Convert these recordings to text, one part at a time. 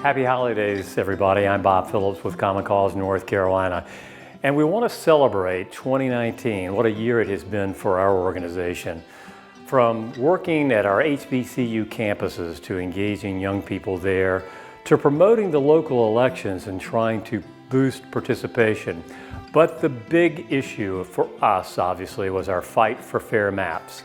Happy holidays, everybody. I'm Bob Phillips with Common Cause North Carolina. And we want to celebrate 2019, what a year it has been for our organization. From working at our HBCU campuses to engaging young people there, to promoting the local elections and trying to boost participation. But the big issue for us, obviously, was our fight for fair maps.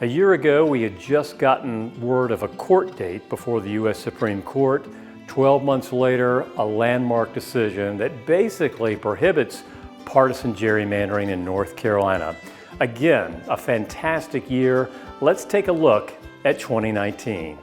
A year ago, we had just gotten word of a court date before the U.S. Supreme Court. 12 months later, a landmark decision that basically prohibits partisan gerrymandering in North Carolina. Again, a fantastic year. Let's take a look at 2019.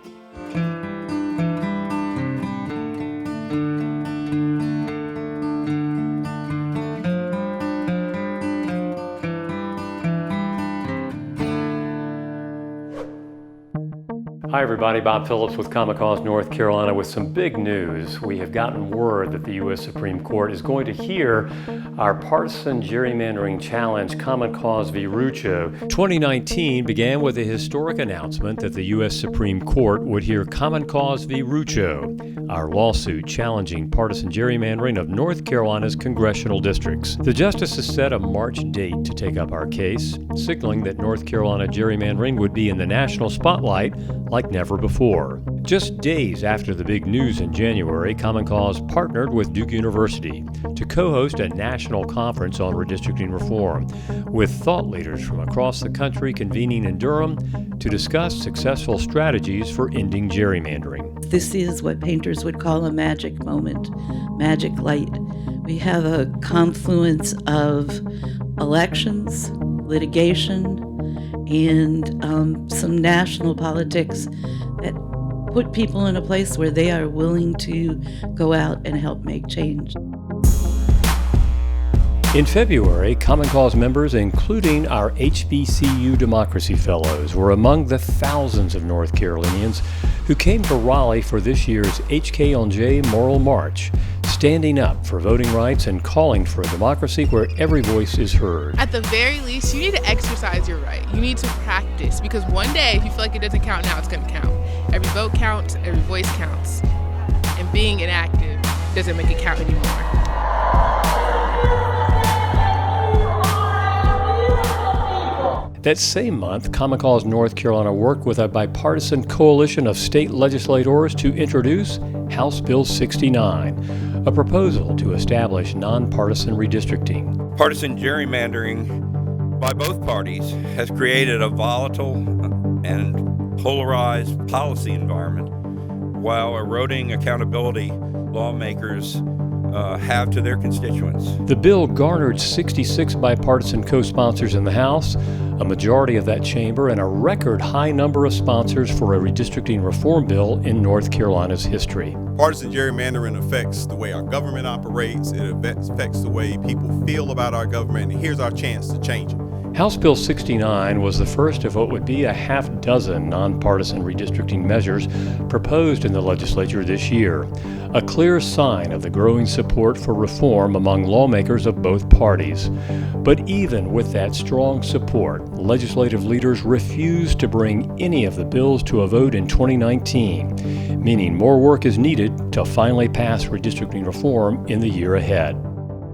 Hi everybody, Bob Phillips with Common Cause North Carolina with some big news. We have gotten word that the U.S. Supreme Court is going to hear our partisan gerrymandering challenge, Common Cause v. Rucho. 2019 began with a historic announcement that the U.S. Supreme Court would hear Common Cause v. Rucho, our lawsuit challenging partisan gerrymandering of North Carolina's congressional districts. The justices set a March date to take up our case, signaling that North Carolina gerrymandering would be in the national spotlight like never before. Just days after the big news in January, Common Cause partnered with Duke University to co-host a national conference on redistricting reform, with thought leaders from across the country convening in Durham to discuss successful strategies for ending gerrymandering. This is what painters would call a magic moment, magic light. We have a confluence of elections, litigation, and some national politics that put people in a place where they are willing to go out and help make change. In February, Common Cause members, including our HBCU Democracy Fellows, were among the thousands of North Carolinians who came to Raleigh for this year's HK&J Moral March, standing up for voting rights and calling for a democracy where every voice is heard. At the very least, you need to exercise your right. You need to practice, because one day, if you feel like it doesn't count now, it's going to count. Every vote counts, every voice counts. And being inactive doesn't make it count anymore. That same month, Common Cause North Carolina worked with a bipartisan coalition of state legislators to introduce House Bill 69, a proposal to establish nonpartisan redistricting. Partisan gerrymandering by both parties has created a volatile and polarized policy environment while eroding accountability lawmakers have to their constituents. The bill garnered 66 bipartisan co-sponsors in the House, a majority of that chamber, and a record high number of sponsors for a redistricting reform bill in North Carolina's history. Partisan gerrymandering affects the way our government operates, it affects the way people feel about our government, and here's our chance to change it. House Bill 69 was the first of what would be a half dozen nonpartisan redistricting measures proposed in the legislature this year, a clear sign of the growing support for reform among lawmakers of both parties. But even with that strong support, legislative leaders refused to bring any of the bills to a vote in 2019, meaning more work is needed to finally pass redistricting reform in the year ahead.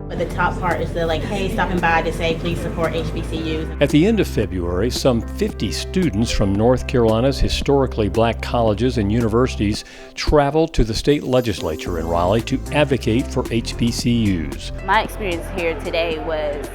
But the top part is hey, stopping by to say, please support HBCUs. At the end of February, some 50 students from North Carolina's historically black colleges and universities traveled to the state legislature in Raleigh to advocate for HBCUs. My experience here today was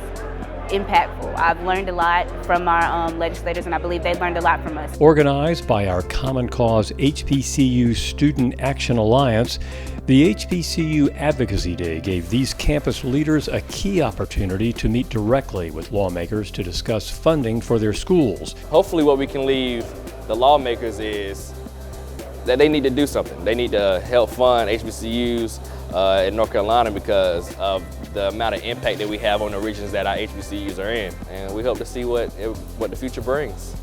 impactful. I've learned a lot from our legislators, and I believe they've learned a lot from us. Organized by our Common Cause HBCU Student Action Alliance, the HBCU Advocacy Day gave these campus leaders a key opportunity to meet directly with lawmakers to discuss funding for their schools. Hopefully what we can leave the lawmakers is that they need to do something. They need to help fund HBCUs in North Carolina because of the amount of impact that we have on the regions that our HBCUs are in. And we hope to see what the future brings.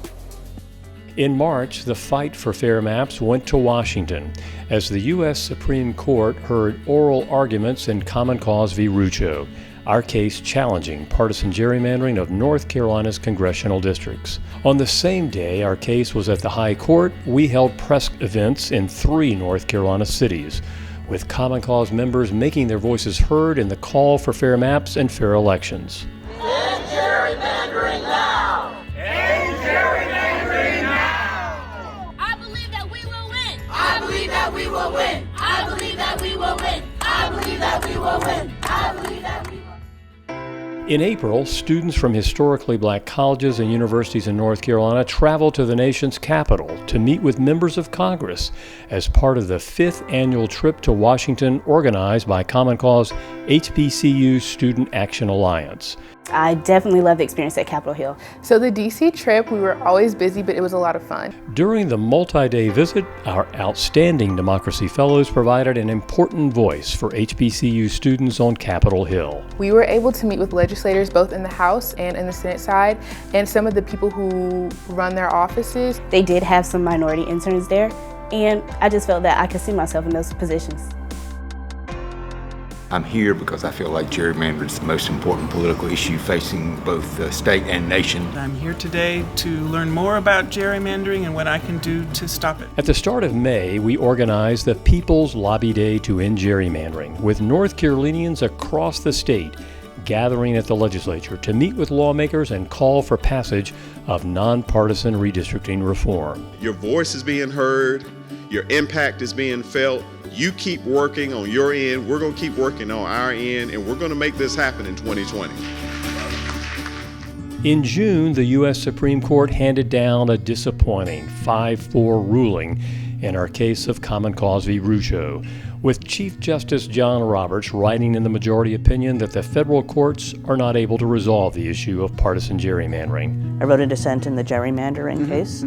In March, the fight for fair maps went to Washington as the U.S. Supreme Court heard oral arguments in Common Cause v. Rucho, our case challenging partisan gerrymandering of North Carolina's congressional districts. On the same day our case was at the High Court, we held press events in 3 North Carolina cities, with Common Cause members making their voices heard in the call for fair maps and fair elections. End gerrymandering now! End gerrymandering now! I believe that we will win! I believe that we will win! I believe that we will win! I believe that we will win! I believe that we will win! In April, students from historically black colleges and universities in North Carolina traveled to the nation's capital to meet with members of Congress as part of the 5th annual trip to Washington organized by Common Cause HBCU Student Action Alliance. I definitely love the experience at Capitol Hill. So the DC trip, we were always busy, but it was a lot of fun. During the multi-day visit, our outstanding Democracy Fellows provided an important voice for HBCU students on Capitol Hill. We were able to meet with legislators both in the House and in the Senate side, and some of the people who run their offices. They did have some minority interns there, and I just felt that I could see myself in those positions. I'm here because I feel like gerrymandering is the most important political issue facing both the state and nation. I'm here today to learn more about gerrymandering and what I can do to stop it. At the start of May, we organized the People's Lobby Day to End Gerrymandering, with North Carolinians across the state gathering at the legislature to meet with lawmakers and call for passage of nonpartisan redistricting reform. Your voice is being heard, your impact is being felt. You keep working on your end, we're going to keep working on our end, and we're going to make this happen in 2020. In June, the U.S. Supreme Court handed down a disappointing 5-4 ruling in our case of Common Cause v. Rucho, with Chief Justice John Roberts writing in the majority opinion that the federal courts are not able to resolve the issue of partisan gerrymandering. I wrote a dissent in the gerrymandering case.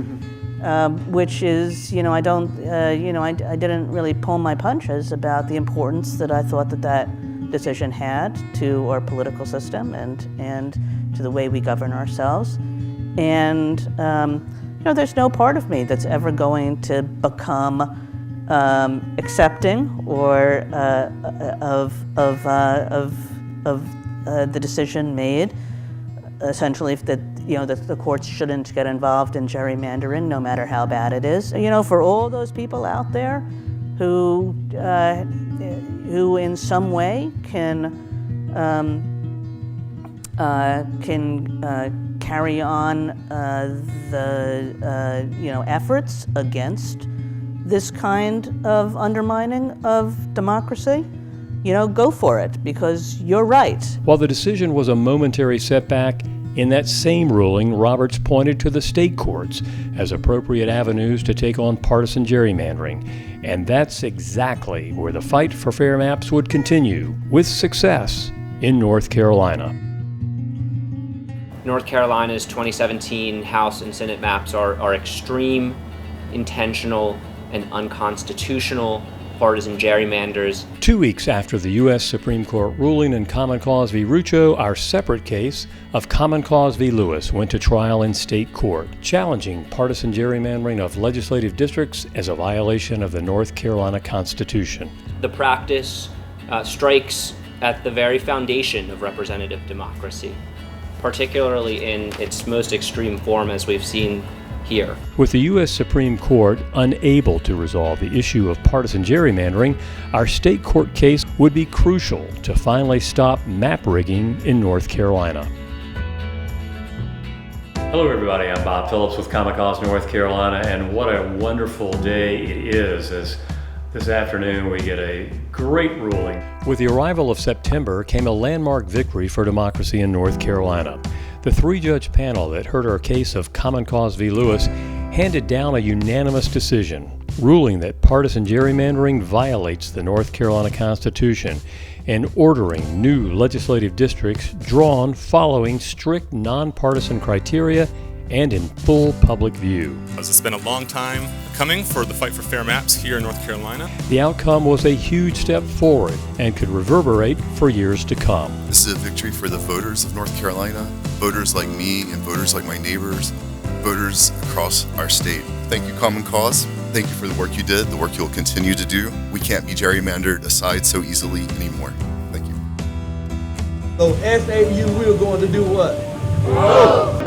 Which is, I didn't really pull my punches about the importance that I thought that decision had to our political system and to the way we govern ourselves. And, there's no part of me that's ever going to become accepting or of the decision made. Essentially, that the courts shouldn't get involved in gerrymandering, no matter how bad it is. For all those people out there who in some way can carry on the efforts against this kind of undermining of democracy. Go for it, because you're right. While the decision was a momentary setback, in that same ruling, Roberts pointed to the state courts as appropriate avenues to take on partisan gerrymandering. And that's exactly where the fight for fair maps would continue, with success in North Carolina. North Carolina's 2017 House and Senate maps are extreme, intentional, and unconstitutional partisan gerrymanders. 2 weeks after the U.S. Supreme Court ruling in Common Cause v. Rucho, our separate case of Common Cause v. Lewis went to trial in state court, challenging partisan gerrymandering of legislative districts as a violation of the North Carolina Constitution. The practice strikes at the very foundation of representative democracy, particularly in its most extreme form, as we've seen here. With the U.S. Supreme Court unable to resolve the issue of partisan gerrymandering, our state court case would be crucial to finally stop map rigging in North Carolina. Hello everybody, I'm Bob Phillips with Common Cause North Carolina, and what a wonderful day it is as this afternoon we get a great ruling. With the arrival of September came a landmark victory for democracy in North Carolina. The 3-judge panel that heard our case of Common Cause v. Lewis handed down a unanimous decision, ruling that partisan gerrymandering violates the North Carolina Constitution and ordering new legislative districts drawn following strict nonpartisan criteria and in full public view. It's been a long time coming for the fight for fair maps here in North Carolina. The outcome was a huge step forward and could reverberate for years to come. This is a victory for the voters of North Carolina, voters like me and voters like my neighbors, voters across our state. Thank you, Common Cause. Thank you for the work you did, the work you'll continue to do. We can't be gerrymandered aside so easily anymore. Thank you. So SAU, we're going to do what? Vote!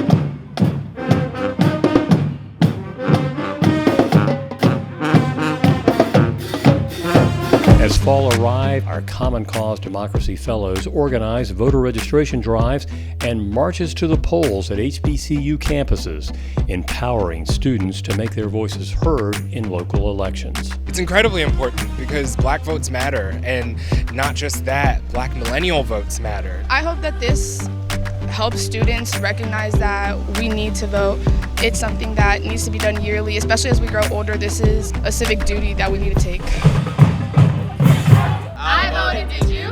As fall arrived, our Common Cause Democracy Fellows organize voter registration drives and marches to the polls at HBCU campuses, empowering students to make their voices heard in local elections. It's incredibly important because Black votes matter, and not just that, Black millennial votes matter. I hope that this helps students recognize that we need to vote. It's something that needs to be done yearly, especially as we grow older. This is a civic duty that we need to take. I voted, did you?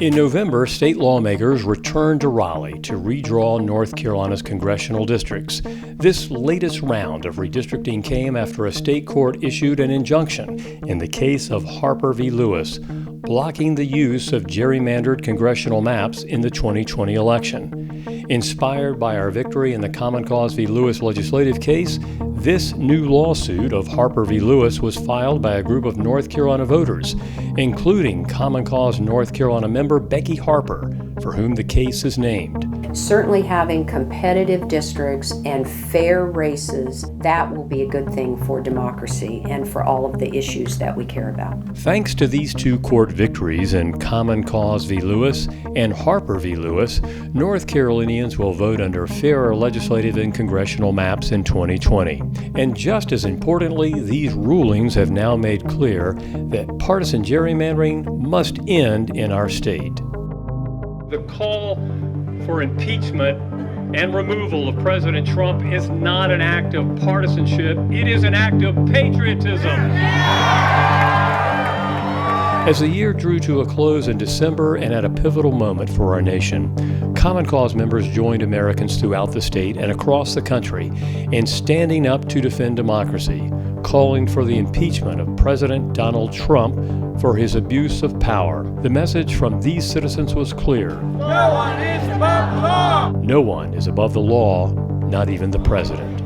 In November, state lawmakers returned to Raleigh to redraw North Carolina's congressional districts. This latest round of redistricting came after a state court issued an injunction in the case of Harper v. Lewis, blocking the use of gerrymandered congressional maps in the 2020 election. Inspired by our victory in the Common Cause v. Lewis legislative case, this new lawsuit of Harper v. Lewis was filed by a group of North Carolina voters, including Common Cause North Carolina member Becky Harper, for whom the case is named. Certainly having competitive districts and fair races, that will be a good thing for democracy and for all of the issues that we care about. Thanks to these two court victories in Common Cause v. Lewis and Harper v. Lewis, North Carolinians will vote under fairer legislative and congressional maps in 2020. And just as importantly, these rulings have now made clear that partisan gerrymandering must end in our state. The call for impeachment and removal of President Trump is not an act of partisanship, it is an act of patriotism. As the year drew to a close in December and at a pivotal moment for our nation, Common Cause members joined Americans throughout the state and across the country in standing up to defend democracy, calling for the impeachment of President Donald Trump for his abuse of power. The message from these citizens was clear. No one is above the law. No one is above the law, not even the president.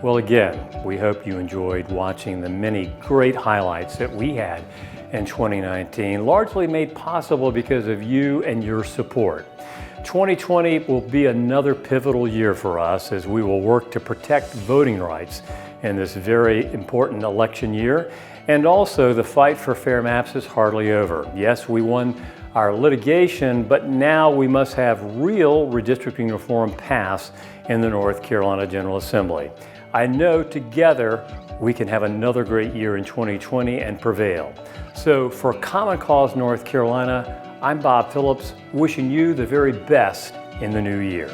Well, again, we hope you enjoyed watching the many great highlights that we had in 2019, largely made possible because of you and your support. 2020 will be another pivotal year for us as we will work to protect voting rights in this very important election year. And also, the fight for fair maps is hardly over. Yes, we won our litigation, but now we must have real redistricting reform pass in the North Carolina General Assembly. I know together we can have another great year in 2020 and prevail. So for Common Cause North Carolina, I'm Bob Phillips, wishing you the very best in the new year.